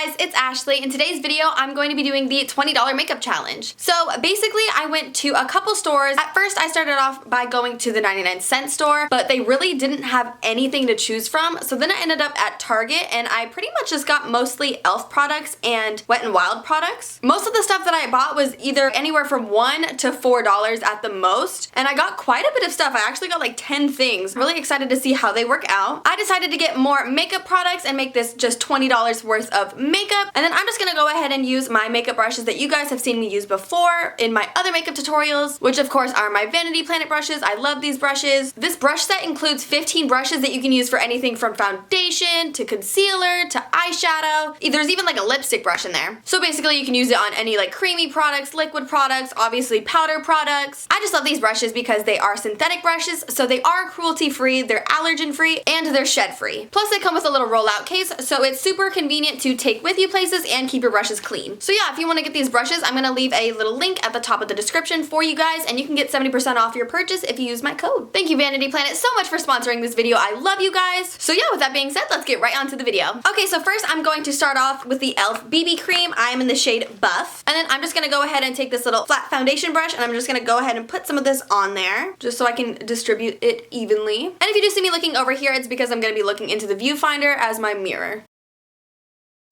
guys, it's Ashley. In today's video, I'm going to be doing the $20 makeup challenge. So basically, I went to a couple stores. At first, I started off by going to the 99-cent store, but they really didn't have anything to choose from. So then I ended up at Target, and I pretty much just got mostly e.l.f. products and Wet n Wild products. Most of the stuff that I bought was either anywhere from $1 to $4 at the most, and I got quite a bit of stuff. I actually got like 10 things. I'm really excited to see how they work out. I decided to get more makeup products and make this just $20 worth of makeup, and then I'm just gonna go ahead and use my makeup brushes that you guys have seen me use before in my other makeup tutorials, which of course are my Vanity Planet brushes. I love these brushes. This brush set includes 15 brushes that you can use for anything from foundation to concealer to eyeshadow. There's even like a lipstick brush in there. So basically you can use it on any like creamy products, liquid products, obviously powder products. I just love these brushes because they are synthetic brushes, so they are cruelty free, they're allergen free, and they're shed free. Plus they come with a little rollout case, so it's super convenient to take with you places and keep your brushes clean. So yeah, if you want to get these brushes, I'm gonna leave a little link at the top of the description for you guys, and you can get 70% off your purchase if you use my code. Thank you Vanity Planet so much for sponsoring this video. I love you guys. So yeah, with that being said, let's get right onto the video. Okay, so first I'm going to start off with the e.l.f. BB cream. I am in the shade Buff, and then I'm just gonna go ahead and take this little flat foundation brush, and I'm just gonna go ahead and put some of this on there just so I can distribute it evenly. And if you do see me looking over here, it's because I'm gonna be looking into the viewfinder as my mirror.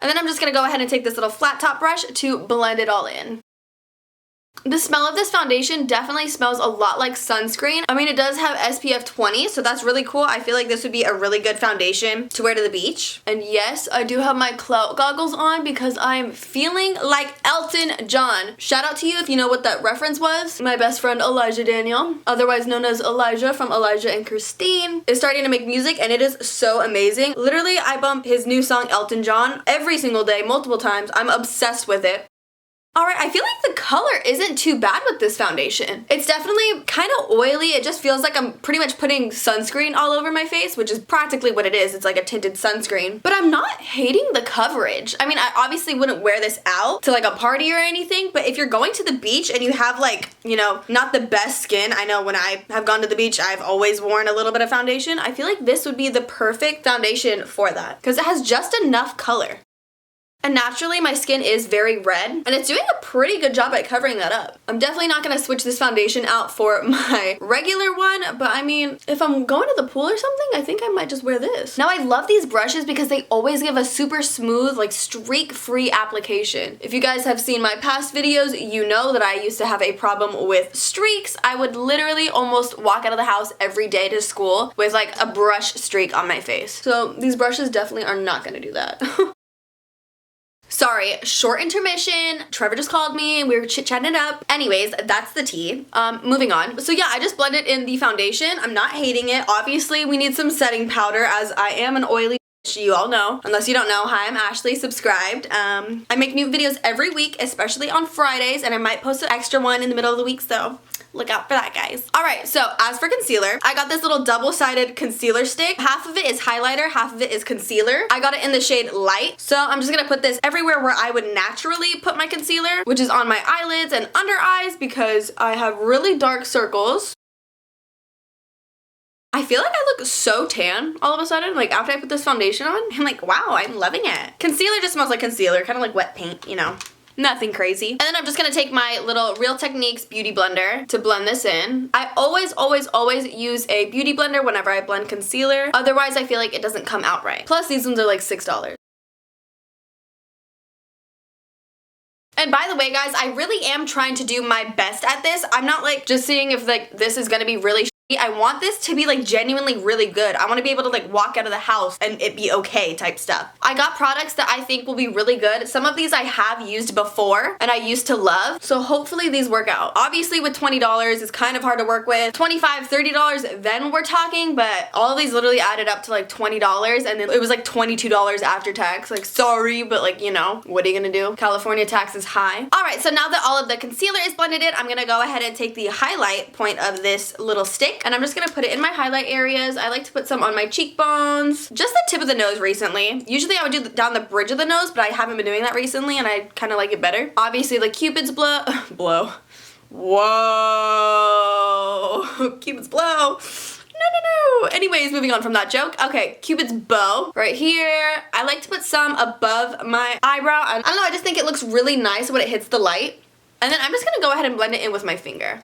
And then I'm just gonna go ahead and take this little flat top brush to blend it all in. The smell of this foundation definitely smells a lot like sunscreen. I mean, it does have SPF 20, so that's really cool. I feel like this would be a really good foundation to wear to the beach. And yes, I do have my CLOUT goggles on because I'm feeling like Elton John. Shout out to you if you know what that reference was. My best friend Elijah Daniel, otherwise known as Elijah from Elijah and Christine, is starting to make music, and it is so amazing. Literally, I bump his new song Elton John every single day, multiple times. I'm obsessed with it. Alright, I feel like the color isn't too bad with this foundation. It's definitely kind of oily. It just feels like I'm pretty much putting sunscreen all over my face, which is practically what it is. It's like a tinted sunscreen. But I'm not hating the coverage. I mean, I obviously wouldn't wear this out to like a party or anything, but if you're going to the beach and you have like, you know, not the best skin, I know when I have gone to the beach, I've always worn a little bit of foundation. I feel like this would be the perfect foundation for that because it has just enough color. And naturally, my skin is very red, and it's doing a pretty good job at covering that up. I'm definitely not gonna switch this foundation out for my regular one, but I mean, if I'm going to the pool or something, I think I might just wear this. Now, I love these brushes because they always give a super smooth, like streak-free application. If you guys have seen my past videos, you know that I used to have a problem with streaks. I would literally almost walk out of the house every day to school with like a brush streak on my face. So these brushes definitely are not gonna do that. Sorry, short intermission. Trevor just called me and we were chit-chatting it up. Anyways, that's the tea. Moving on. So yeah, I just blended in the foundation. I'm not hating it. Obviously, we need some setting powder as I am an oily bitch, you all know. Unless you don't know, hi, I'm Ashley, subscribed. I make new videos every week, especially on Fridays, and I might post an extra one in the middle of the week, so look out for that, guys. Alright, so as for concealer, I got this little double-sided concealer stick. Half of it is highlighter, half of it is concealer. I got it in the shade Light, so I'm just gonna put this everywhere where I would naturally put my concealer, which is on my eyelids and under eyes because I have really dark circles. I feel like I look so tan all of a sudden, like after I put this foundation on. I'm like, wow, I'm loving it. Concealer just smells like concealer, kind of like wet paint, you know. Nothing crazy. And then I'm just gonna take my little Real Techniques beauty blender to blend this in. I always use a beauty blender whenever I blend concealer. Otherwise, I feel like it doesn't come out right. Plus, these ones are like $6. And by the way, guys, I really am trying to do my best at this. I'm not like just seeing if like this is gonna be really I want this to be like genuinely really good. I want to be able to like walk out of the house and it be okay type stuff. I got products that I think will be really good. Some of these I have used before and I used to love, so hopefully these work out. Obviously with $20 it's kind of hard to work with. $25, $30 then we're talking, but all of these literally added up to like $20 and then it was like $22 after tax. Like sorry, but like, you know, what are you gonna do? California tax is high. Alright, so now that all of the concealer is blended in, I'm gonna go ahead and take the highlight point of this little stick and I'm just gonna put it in my highlight areas. I like to put some on my cheekbones, just the tip of the nose recently. Usually I would do down the bridge of the nose, but I haven't been doing that recently and I kind of like it better. Obviously the Cupid's blow. Whoa. Cupid's blow. No, No. Anyways, moving on from that joke. Okay, Cupid's bow right here. I like to put some above my eyebrow. I don't know, I just think it looks really nice when it hits the light. And then I'm just gonna go ahead and blend it in with my finger.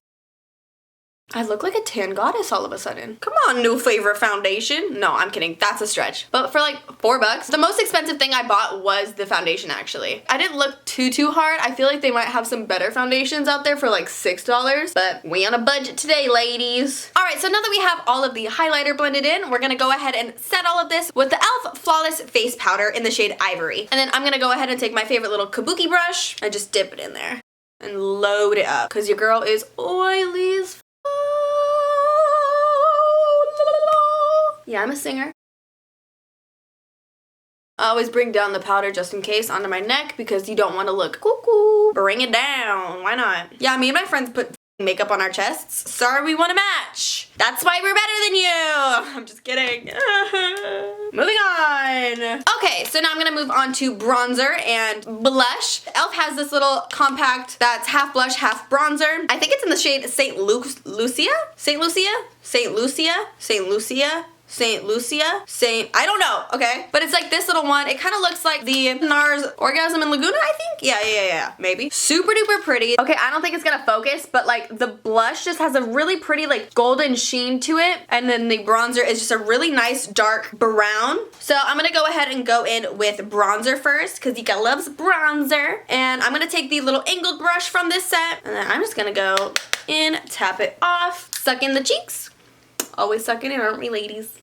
I look like a tan goddess all of a sudden. Come on, new favorite foundation. No, I'm kidding. That's a stretch. But for like $4, the most expensive thing I bought was the foundation actually. I didn't look too hard. I feel like they might have some better foundations out there for like $6, but we on a budget today, ladies. All right, so now that we have all of the highlighter blended in, we're gonna go ahead and set all of this with the e.l.f. Flawless Face Powder in the shade Ivory. And then I'm gonna go ahead and take my favorite little kabuki brush and just dip it in there and load it up because your girl is oily as yeah, I'm a singer. I always bring down the powder just in case onto my neck because you don't want to look cuckoo. Bring it down. Why not? Yeah, me and my friends put makeup on our chests. Sorry, we want to match. That's why we're better than you. I'm just kidding. Moving on. Okay, so now I'm gonna move on to bronzer and blush. e.l.f. has this little compact that's half blush, half bronzer. I think it's in the shade St. Lucia? I don't know, okay? But it's like this little one. It kind of looks like the NARS Orgasm in Laguna, I think? Yeah, maybe. Super duper pretty. Okay, I don't think it's gonna focus, but like the blush just has a really pretty like golden sheen to it. And then the bronzer is just a really nice dark brown. So I'm gonna go ahead and go in with bronzer first because Yika loves bronzer. And I'm gonna take the little angled brush from this set. And then I'm just gonna go in, tap it off, suck in the cheeks. Always sucking in, aren't we, ladies?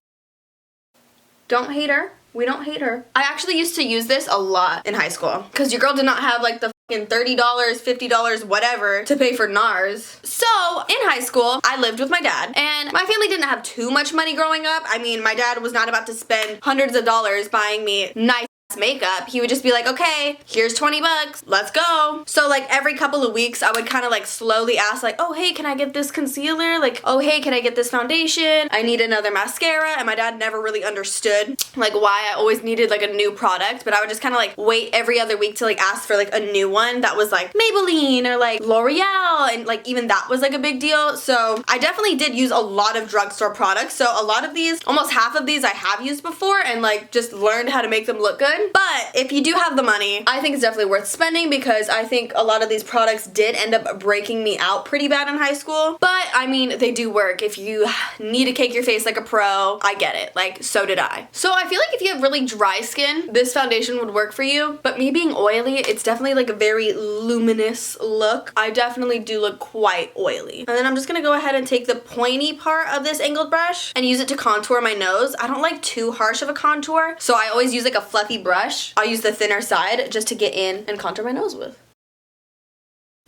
Don't hate her. We don't hate her. I actually used to use this a lot in high school because your girl did not have like the fucking $30, $50, whatever to pay for NARS. So in high school, I lived with my dad and my family didn't have too much money growing up. I mean, my dad was not about to spend hundreds of dollars buying me nice makeup. He would just be like, okay, here's 20 bucks, let's go. So like every couple of weeks I would kind of like slowly ask like, oh hey, can I get this concealer? Like, oh hey, can I get this foundation? I need another mascara. And my dad never really understood like why I always needed like a new product, but I would just kind of like wait every other week to like ask for like a new one that was like Maybelline or like L'Oreal, and like even that was like a big deal. So I definitely did use a lot of drugstore products. So a lot of these, almost half of these I have used before and like just learned how to make them look good. But if you do have the money, I think it's definitely worth spending because I think a lot of these products did end up breaking me out pretty bad in high school. But I mean, they do work. If you need to cake your face like a pro, I get it. Like, so did I. So I feel like if you have really dry skin, this foundation would work for you. But me being oily, it's definitely like a very luminous look. I definitely do look quite oily. And then I'm just gonna go ahead and take the pointy part of this angled brush and use it to contour my nose. I don't like too harsh of a contour, so I always use like a fluffy brush. I'll use the thinner side just to get in and contour my nose with.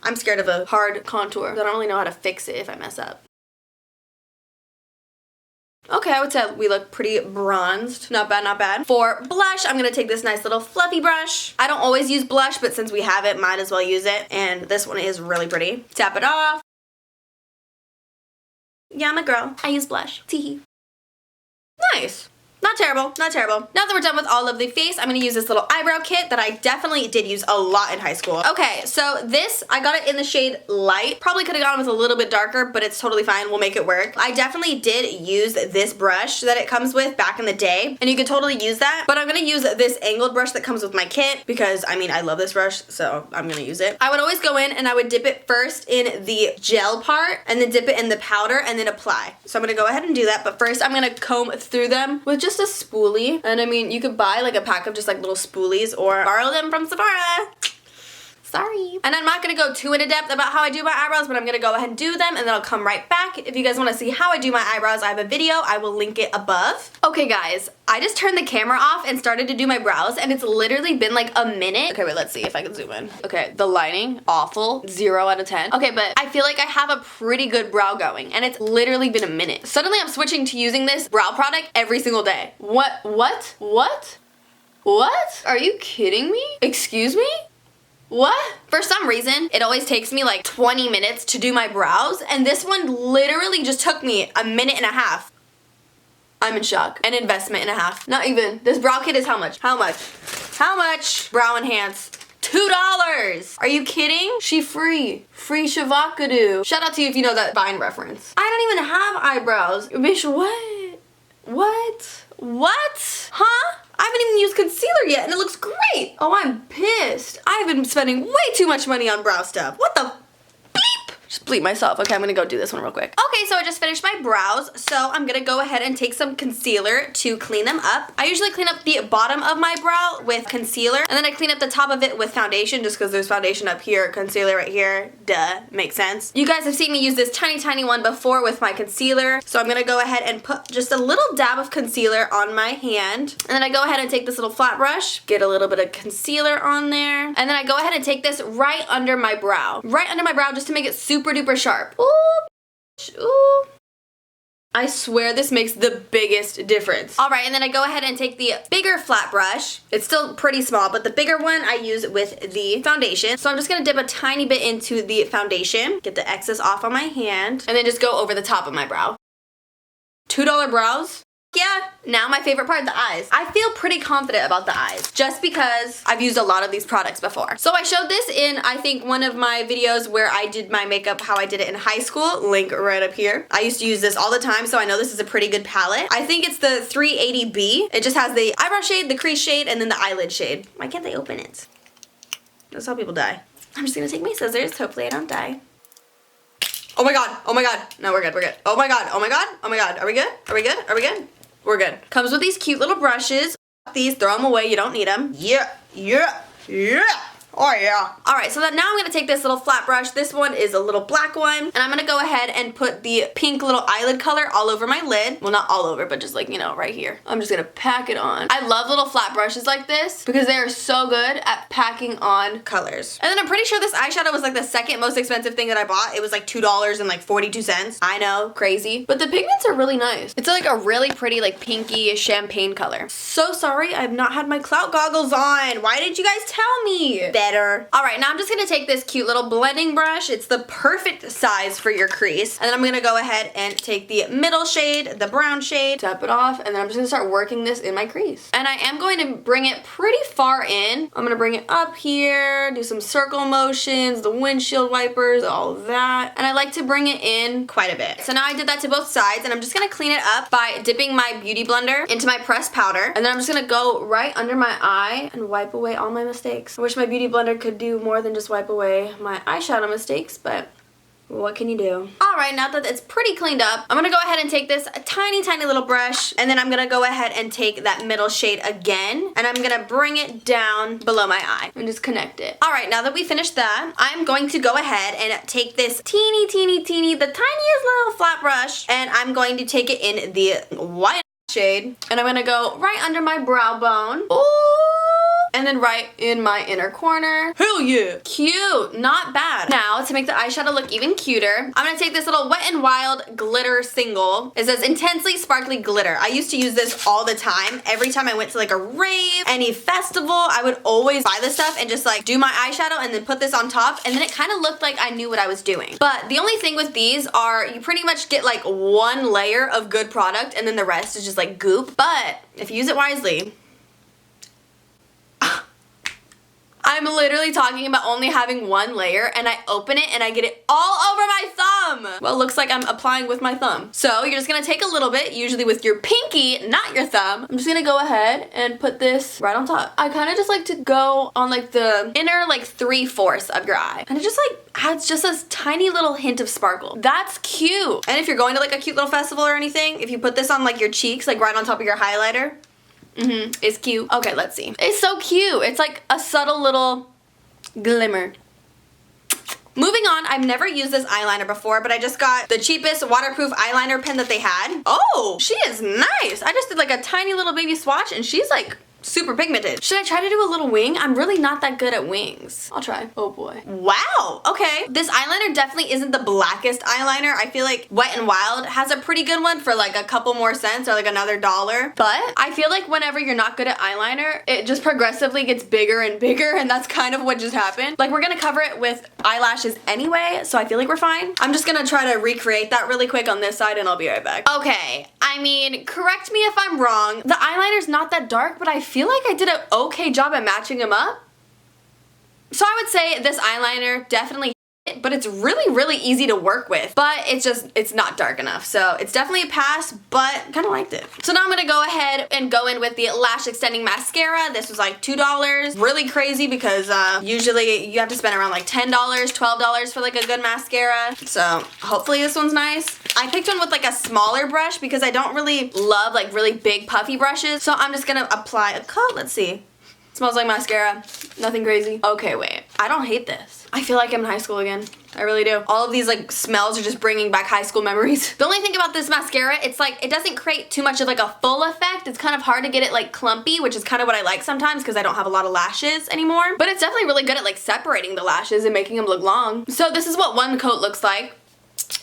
I'm scared of a hard contour. I don't really know how to fix it if I mess up. Okay, I would say we look pretty bronzed. Not bad, not bad. For blush, I'm gonna take this nice little fluffy brush. I don't always use blush, but since we have it, might as well use it. And this one is really pretty. Tap it off. Yeah, I'm a girl. I use blush. Teehee. Nice. Not terrible, not terrible. Now that we're done with all of the face, I'm gonna use this little eyebrow kit that I definitely did use a lot in high school. Okay, so this, I got it in the shade Light. Probably could have gone with a little bit darker, but it's totally fine. We'll make it work. I definitely did use this brush that it comes with back in the day, and you could totally use that, but I'm gonna use this angled brush that comes with my kit because, I mean, I love this brush, so I'm gonna use it. I would always go in and I would dip it first in the gel part, and then dip it in the powder, and then apply. So I'm gonna go ahead and do that, but first I'm gonna comb through them with just a spoolie. And I mean, you could buy like a pack of just like little spoolies or borrow them from Sephora. Sorry. And I'm not gonna go too into depth about how I do my eyebrows, but I'm gonna go ahead and do them and then I'll come right back. If you guys wanna see how I do my eyebrows, I have a video. I will link it above. Okay guys, I just turned the camera off and started to do my brows and it's literally been like a minute. Okay, wait, let's see if I can zoom in. Okay, the lighting, awful, 0 out of 10. Okay, but I feel like I have a pretty good brow going and it's literally been a minute. Suddenly I'm switching to using this brow product every single day. What? Are you kidding me? Excuse me? What? For some reason, it always takes me like 20 minutes to do my brows, and this one literally just took me a minute and a half. I'm in shock. An investment and a half. Not even. This brow kit is how much? How much? How much? Brow Enhance. $2. Are you kidding? She free. Free Shavakadu. Shout out to you if you know that Vine reference. I don't even have eyebrows. Bitch, what? What? What? Huh? I haven't even used concealer yet and it looks great. Oh, I'm pissed. I've been spending way too much money on brow stuff. What the bleep? Just bleep myself. Okay, I'm gonna go do this one real quick. Okay, so I just finished my brows, so I'm gonna go ahead and take some concealer to clean them up. I usually clean up the bottom of my brow with concealer, and then I clean up the top of it with foundation just because there's foundation up here, concealer right here. Duh, makes sense. You guys have seen me use this tiny one before with my concealer, so I'm gonna go ahead and put just a little dab of concealer on my hand, and then I go ahead and take this little flat brush, get a little bit of concealer on there, and then I go ahead and take this right under my brow. Right under my brow just to make it super duper sharp. Ooh, ooh. I swear this makes the biggest difference. All right, and then I go ahead and take the bigger flat brush. It's still pretty small, but the bigger one I use with the foundation. So I'm just gonna dip a tiny bit into the foundation, get the excess off on my hand, and then just go over the top of my brow. $2 brows? Yeah, now my favorite part, the eyes. I feel pretty confident about the eyes just because I've used a lot of these products before. So I showed this in, I think, one of my videos where I did my makeup, how I did it in high school. Link right up here. I used to use this all the time, so I know this is a pretty good palette. I think it's the 380B. It just has the eyebrow shade, the crease shade, and then the eyelid shade. Why can't they open it? That's how people die. I'm just gonna take my scissors. Hopefully I don't die. Oh my god, oh my god. No, we're good, we're good. Oh my god, oh my god, oh my god. Are we good? Are we good? Are we good? We're good. Comes with these cute little brushes. These, throw them away, you don't need them. Yeah, yeah, yeah. Oh yeah. All right, so now I'm gonna take this little flat brush. This one is a little black one, and I'm gonna go ahead and put the pink little eyelid color all over my lid. Well, not all over, but just like, you know, right here. I'm just gonna pack it on. I love little flat brushes like this because they are so good at packing on colors. And then I'm pretty sure this eyeshadow was like the second most expensive thing that I bought. It was like $2.42. I know, crazy. But the pigments are really nice. It's like a really pretty like pinky champagne color. So sorry, I've not had my clout goggles on. Why did you guys tell me? Better. All right, now I'm just gonna take this cute little blending brush. It's the perfect size for your crease. And then I'm gonna go ahead and take the middle shade, the brown shade, tap it off, and then I'm just gonna start working this in my crease. And I am going to bring it pretty far in. I'm gonna bring it up here, do some circle motions, the windshield wipers, all of that. And I like to bring it in quite a bit. So now I did that to both sides, and I'm just gonna clean it up by dipping my beauty blender into my pressed powder. And then I'm just gonna go right under my eye and wipe away all my mistakes. I wish my beauty blender could do more than just wipe away my eyeshadow mistakes, but what can you do? All right, now that it's pretty cleaned up, I'm gonna go ahead and take this tiny little brush, and then I'm gonna go ahead and take that middle shade again, and I'm gonna bring it down below my eye and just connect it. All right, now that we finished that, I'm going to go ahead and take this teeny, the tiniest little flat brush, and I'm going to take it in the white shade, and I'm gonna go right under my brow bone. Ooh. And then right in my inner corner. Hell yeah! Cute! Not bad. Now, to make the eyeshadow look even cuter, I'm gonna take this little Wet n Wild glitter single. It says intensely sparkly glitter. I used to use this all the time. Every time I went to like a rave, any festival, I would always buy this stuff and just like do my eyeshadow and then put this on top, and then it kind of looked like I knew what I was doing. But the only thing with these are you pretty much get like one layer of good product and then the rest is just like goop. But if you use it wisely, I'm literally talking about only having one layer, and I open it and I get it all over my thumb. Well, it looks like I'm applying with my thumb. So you're just gonna take a little bit, usually with your pinky, not your thumb. I'm just gonna go ahead and put this right on top. I kind of just like to go on like the inner like 3/4 of your eye, and it just like adds just a tiny little hint of sparkle. That's cute. And if you're going to like a cute little festival or anything, if you put this on like your cheeks, like right on top of your highlighter, it's cute. Okay, let's see. It's so cute. It's like a subtle little glimmer. Moving on, I've never used this eyeliner before, but I just got the cheapest waterproof eyeliner pen that they had. Oh, she is nice. I just did like a tiny little baby swatch, and she's like super pigmented. Should I try to do a little wing? I'm really not that good at wings. I'll try. Oh boy. Wow, okay. This eyeliner definitely isn't the blackest eyeliner. I feel like Wet n Wild has a pretty good one for like a couple more cents or like another $1. But I feel like whenever you're not good at eyeliner, it just progressively gets bigger and bigger, and that's kind of what just happened. Like, we're gonna cover it with eyelashes anyway, so I feel like we're fine. I'm just gonna try to recreate that really quick on this side, and I'll be right back. Okay, I mean, correct me if I'm wrong. The eyeliner's not that dark, but I feel like I did an okay job at matching them up. So I would say this eyeliner definitely, but it's really easy to work with, but it's not dark enough. So it's definitely a pass, but kind of liked it. So now I'm gonna go ahead and go in with the lash extending mascara. This was like $2. Really crazy because usually you have to spend around like $10, $12 for like a good mascara. So hopefully this one's nice. I picked one with like a smaller brush because I don't really love like really big puffy brushes. So I'm just gonna apply a coat. Let's see. Smells like mascara. Nothing crazy. Okay, wait. I don't hate this. I feel like I'm in high school again. I really do. All of these like smells are just bringing back high school memories. The only thing about this mascara, it's like it doesn't create too much of like a full effect. It's kind of hard to get it like clumpy, which is kind of what I like sometimes because I don't have a lot of lashes anymore. But it's definitely really good at like separating the lashes and making them look long. So this is what one coat looks like.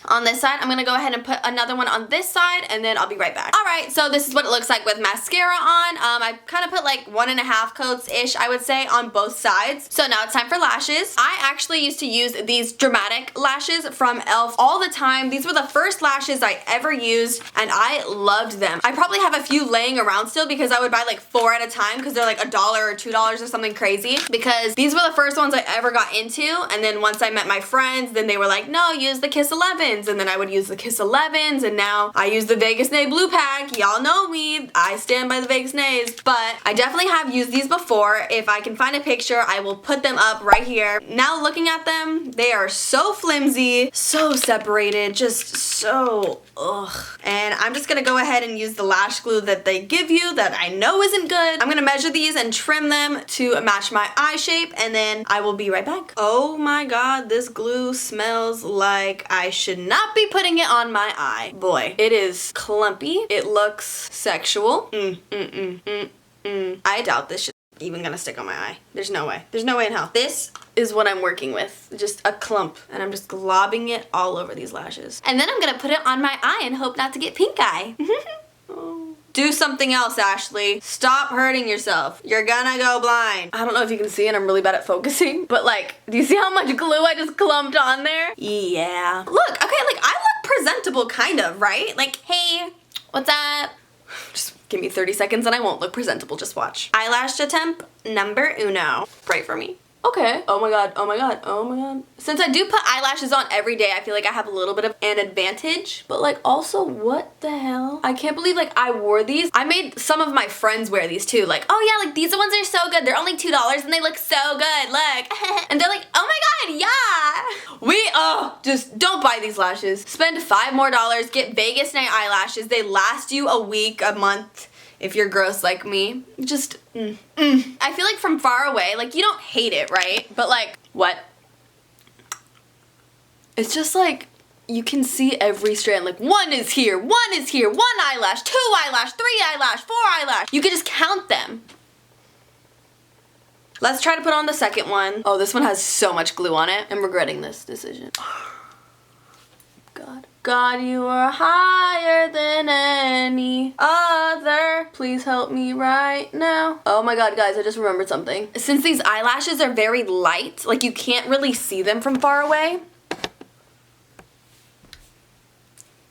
On this side, I'm gonna go ahead and put another one on this side and then I'll be right back. Alright, so this is what it looks like with mascara on. I kind of put like 1.5 coats-ish, I would say, on both sides. So now it's time for lashes. I actually used to use these dramatic lashes from e.l.f. all the time. These were the first lashes I ever used and I loved them. I probably have a few laying around still because I would buy like 4 at a time because they're like $1 or $2 or something crazy, because these were the first ones I ever got into, and then once I met my friends, then they were like, no, use the Kiss 11s, and then I would use the Kiss 11s, and now I use the Vegas Nay Blue Pack. Y'all know me. I stand by the Vegas Nays, but I definitely have used these before. If I can find a picture, I will put them up right here. Now looking at them, they are so flimsy, so separated, just so ugh. And I'm just gonna go ahead and use the lash glue that they give you that I know isn't good. I'm gonna measure these and trim them to match my eye shape, and then I will be right back. Oh my god, this glue smells like I should not be putting it on my eye. Boy, it is clumpy. It looks sexual. I doubt this shit even gonna stick on my eye. There's no way. There's no way in hell. This is what I'm working with. Just a clump. And I'm just globbing it all over these lashes. And then I'm gonna put it on my eye and hope not to get pink eye. Oh. Do something else, Ashley. Stop hurting yourself. You're gonna go blind. I don't know if you can see, and I'm really bad at focusing, but like, do you see how much glue I just clumped on there? Yeah. Look, okay, like I look presentable kind of, right? Like, hey, what's up? Just give me 30 seconds and I won't look presentable, just watch. Eyelash attempt number uno. Pray for me. Okay. Oh my god, oh my god, oh my god. Since I do put eyelashes on every day, I feel like I have a little bit of an advantage. But like also, what the hell? I can't believe like I wore these. I made some of my friends wear these too. Like, oh yeah, like these ones are so good. They're only $2 and they look so good, look. And they're like, oh my god, yeah. Just don't buy these lashes. Spend $5 more, get Vegas Night eyelashes. They last you a week, a month. If you're gross like me, just, I feel like from far away, like you don't hate it, right? But like, what? It's just like, you can see every strand. Like one is here, one eyelash, 2 eyelash, 3 eyelash, 4 eyelash. You can just count them. Let's try to put on the second one. Oh, this one has so much glue on it. I'm regretting this decision. God. God, you are higher than any other. Please help me right now. Oh my god, guys, I just remembered something. Since these eyelashes are very light, like you can't really see them from far away,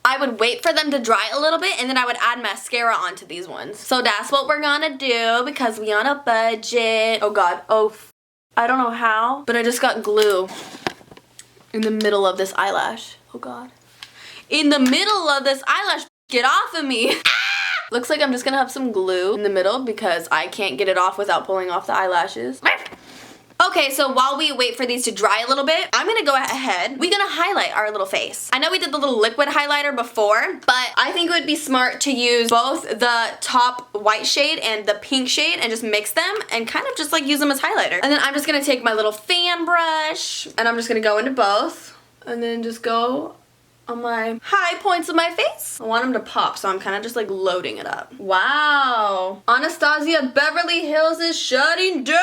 I would wait for them to dry a little bit and then I would add mascara onto these ones. So that's what we're gonna do because we on a budget. Oh god, I don't know how, but I just got glue in the middle of this eyelash. Oh god. In the middle of this eyelash, get off of me. Looks like I'm just gonna have some glue in the middle because I can't get it off without pulling off the eyelashes. Okay, so while we wait for these to dry a little bit, I'm gonna go ahead. We're gonna highlight our little face. I know we did the little liquid highlighter before, but I think it would be smart to use both the top white shade and the pink shade and just mix them and kind of just like use them as highlighter. And then I'm just gonna take my little fan brush and I'm just gonna go into both and then just go on my high points of my face. I want them to pop, so I'm kind of just like loading it up. Wow. Anastasia Beverly Hills is shutting down.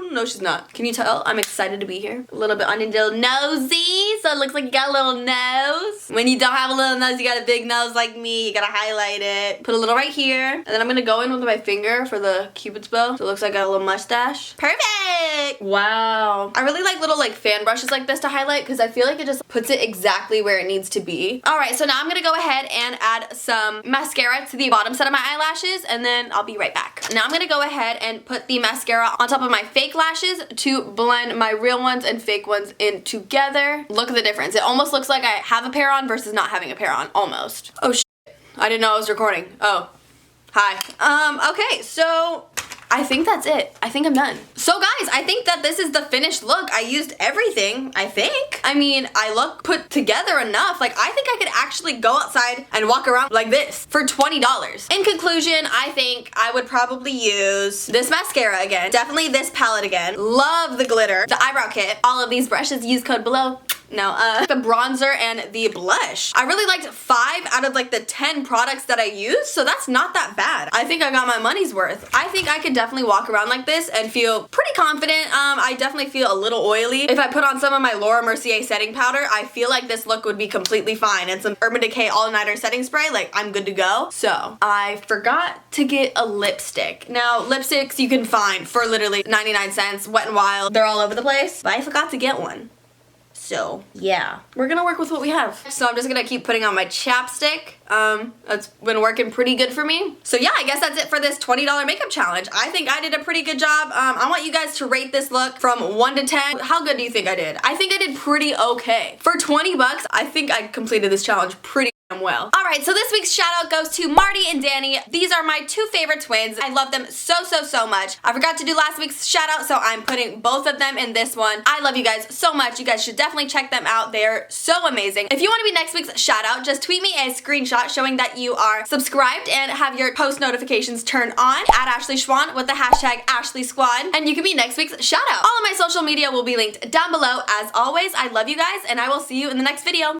No, she's not. Can you tell? I'm excited to be here. A little bit on your little nosy, so it looks like you got a little nose. When you don't have a little nose, you got a big nose like me. You gotta highlight it. Put a little right here. And then I'm gonna go in with my finger for the cupid's bow. So it looks like I got a little mustache. Perfect! Wow. I really like little like fan brushes like this to highlight because I feel like it just puts it exactly where it needs to be. Alright, so now I'm gonna go ahead and add some mascara to the bottom set of my eyelashes and then I'll be right back. Now I'm gonna go ahead and put the mascara on top of my fake lashes lashes to blend my real ones and fake ones in together. Look at the difference. It almost looks like I have a pair on versus not having a pair on, almost. Oh shit, I didn't know I was recording. Oh, hi. Okay, so I think that's it. I think I'm done. So guys, I think that this is the finished look. I used everything, I think. I mean, I look put together enough. Like, I think I could actually go outside and walk around like this for $20. In conclusion, I think I would probably use this mascara again. Definitely this palette again. Love the glitter. The eyebrow kit. All of these brushes, use code below. No, the bronzer and the blush. I really liked 5 out of like the 10 products that I used, so that's not that bad. I think I got my money's worth. I think I could definitely walk around like this and feel pretty confident. I definitely feel a little oily. If I put on some of my Laura Mercier setting powder, I feel like this look would be completely fine. And some Urban Decay All-Nighter setting spray, like I'm good to go. So, I forgot to get a lipstick. Now, lipsticks you can find for literally 99 cents, Wet n Wild. They're all over the place, but I forgot to get one. So, yeah. We're gonna work with what we have. So I'm just gonna keep putting on my chapstick. That's been working pretty good for me. So yeah, I guess that's it for this $20 makeup challenge. I think I did a pretty good job. I want you guys to rate this look from 1 to 10. How good do you think I did? I think I did pretty okay. For 20 bucks, I think I completed this challenge pretty well. Alright, so this week's shout out goes to Marty and Danny. These are my 2 favorite twins. I love them so much. I forgot to do last week's shout out, so I'm putting both of them in this one. I love you guys so much. You guys should definitely check them out. They're so amazing. If you want to be next week's shout out, just tweet me a screenshot showing that you are subscribed and have your post notifications turned on at Ashley Schwan with the hashtag AshleySquad, and you can be next week's shout out. All of my social media will be linked down below. As always, I love you guys, and I will see you in the next video.